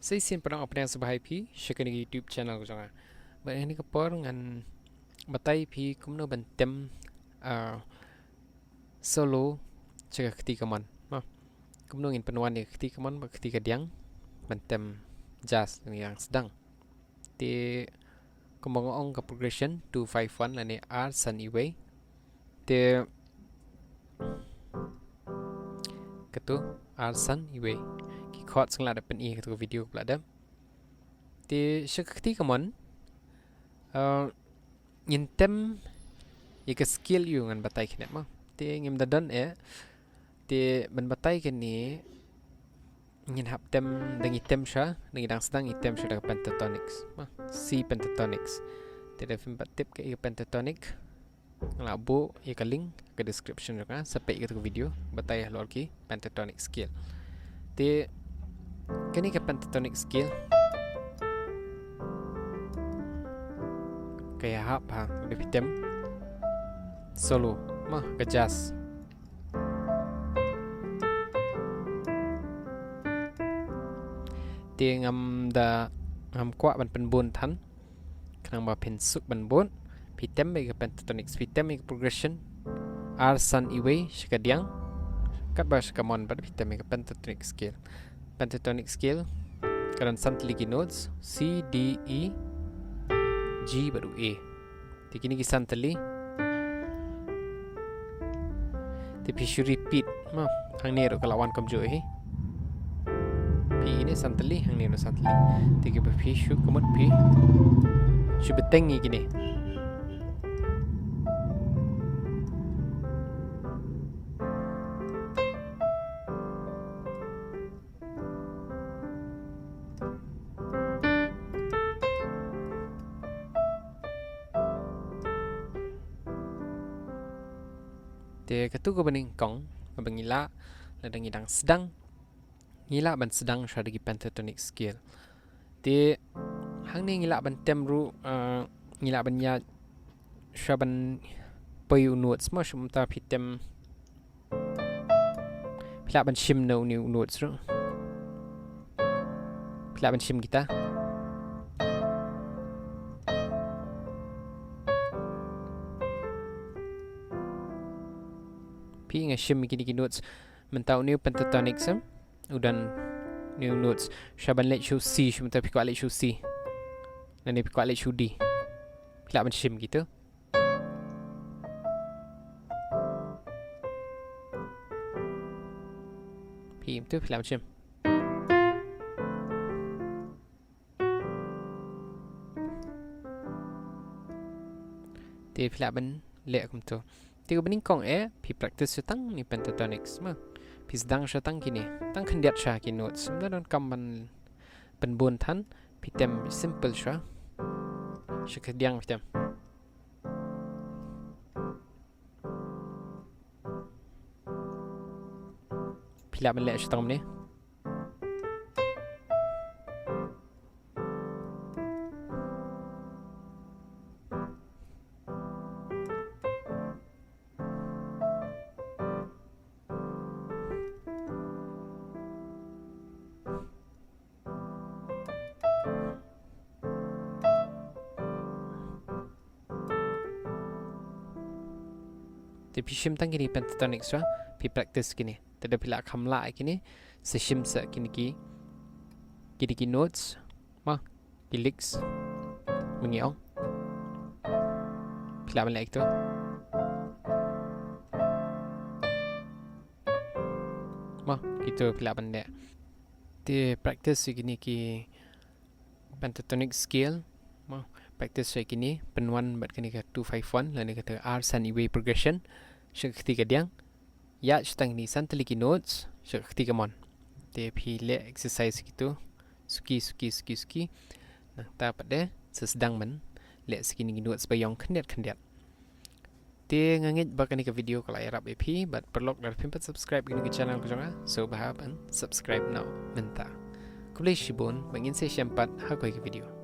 Saya xin pedang apa yang sebagai pi share ke YouTube channel ko jangan. Baik ini kepor ngan batai pi kumno bentem solo cakap ketika man. Kumno ingin penuan ni ketika man ketika diang bentem jazz yang sedang. Ti kembangun ke progression 251 lani R Sunny Way. Ti ketu R Sunny Way. Chord sang lada pen i ketu video pelada. Ti shakti kaman intem ika skill yu ngan batai kene ma. Ti ngim dadan ti ben batai kene ngin hap tem dangi tem sha dangi dang sedang item sha da pentatonics ma. C pentatonics. Ti da film tip ke ika pentatonic ngelabu ika link ke description ka sampai ke video batai lor ki pentatonic skill. Ti kini ke pentatonic skill kayak apa lebih hitam solo mah ke jazz dia ngam kuat ban penbun tan kenang ba pen suk ban bon hitam ke pentatonic hitam ke progression R Sun Iway sekadiang kat ba sekamon ba hitam ke pentatonic skill. Pentatonic scale kadang santli notes C, D, E, G baru A. Di kini santli. Tapi should repeat. Hang ni ro kalawan kamjo P ini santli, hang ni ro santli. Tiga P should kemat P. Should betengi gini. Dia ketu ko bening kong mabangila ladang idang sedang ngila ban sedang syadagi pentatonic scale. Dia hang ni ngila ban temru ngila ban ya syaban payu notes ma shumta pitem pila ban shim no new notes ro pila ban shim kita nga shim kini notes mentau new pentatonic sam udan new notes shaban let show C shum tapi ko let show C dan ni ko let show D pila ban shim gitu pim tu pila ban shim ti pila ban le kum tu. Tiga bening kong pi practice setang ni pentatonics ma pi sedang setang kini tang kendiat sha ki notes dan kamban penbun tan pi tem simple sha shakadiang pi tem pila ben le setang ni Tapi shim tang kini pentatonic swa pi practice kini tada pila kamla kini se shim sa kini ki notes ma ki licks mengiong pila balik tu ma gitu pila benda di practice kini ki pentatonic scale ma practice saya kini penuan bat kini ke 251 lain kata R Sunny Way progression syak ketiga diang ya setang ni santli ki notes syak ketiga mon te pile exercise gitu suki nah ta pada sesedang men le sekini notes bayong kendiat te ngangit bakani ke video kalau arab ep but perlu dar pimpat subscribe kini ke channel ko jangan so bahap and subscribe now menta kulai shibon bangin se syampat hakoi ke video